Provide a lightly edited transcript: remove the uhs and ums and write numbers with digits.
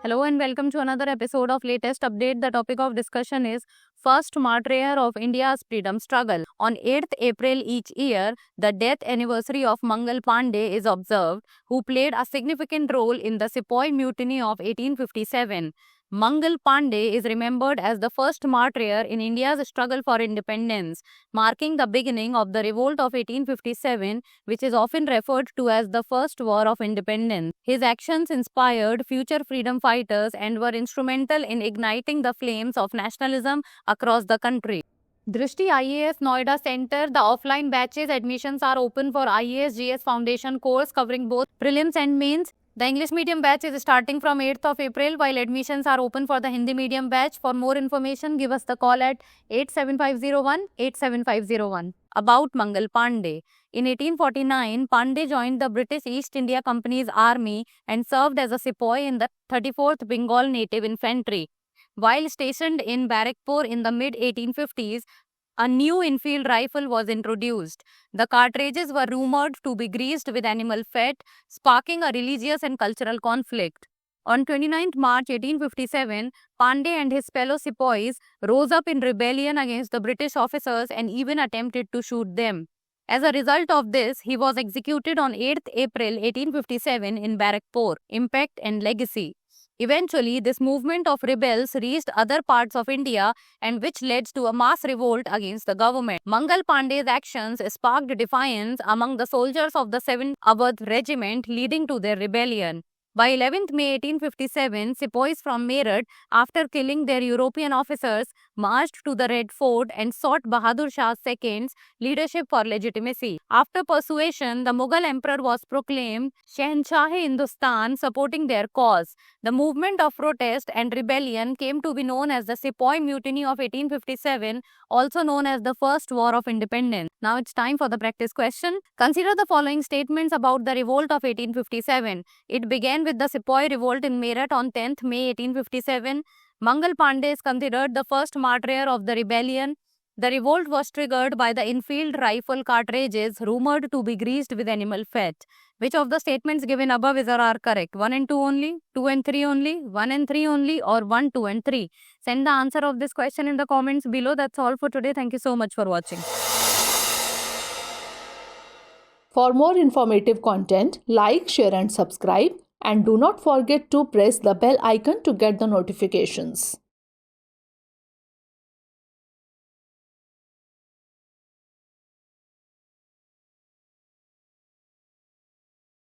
Hello and welcome to another episode of Latest Update. The topic of discussion is first martyr of India's freedom struggle. On 8th April each year, the death anniversary of Mangal Pandey is observed, who played a significant role in the Sepoy Mutiny of 1857. Mangal Pandey is remembered as the first martyr in India's struggle for independence, marking the beginning of the revolt of 1857, which is often referred to as the First War of Independence. His actions inspired future freedom fighters and were instrumental in igniting the flames of nationalism across the country. Drishti IAS Noida Center, the offline batches admissions are open for IAS GS Foundation course covering both prelims and mains. The English medium batch is starting from 8th of April, while admissions are open for the Hindi medium batch. For more information, give us the call at 87501. About Mangal Pandey. In 1849, Pandey joined the British East India Company's army and served as a sepoy in the 34th Bengal Native Infantry. While stationed in Barrackpore in the mid-1850s, a new Enfield rifle was introduced. The cartridges were rumored to be greased with animal fat, sparking a religious and cultural conflict. On 29th March 1857, Pandey and his fellow sepoys rose up in rebellion against the British officers and even attempted to shoot them. As a result of this, he was executed on 8th April 1857 in Barrackpore. Impact and legacy. Eventually, this movement of rebels reached other parts of India and which led to a mass revolt against the government. Mangal Pandey's actions sparked defiance among the soldiers of the 7th Awadh Regiment, leading to their rebellion. By 11th May 1857, sepoys from Meerut, after killing their European officers, marched to the Red Fort and sought Bahadur Shah II's leadership for legitimacy. After persuasion, the Mughal emperor was proclaimed Shahenshah-e-Hindustan, supporting their cause. The movement of protest and rebellion came to be known as the Sepoy Mutiny of 1857, also known as the First War of Independence. Now it's time for the practice question. Consider the following statements about the revolt of 1857. It began with the Sepoy revolt in Meerut on 10th May 1857. Mangal Pandey is considered the first martyr of the rebellion. The revolt was triggered by the Enfield rifle cartridges rumored to be greased with animal fat. Which of the statements given above are correct? 1 and 2 only, 2 and 3 only, 1 and 3 only, or 1, 2 and 3? Send the answer of this question in the comments below. That's all for today. Thank you so much for watching. For more informative content, like, share and subscribe. And do not forget to press the bell icon to get the notifications.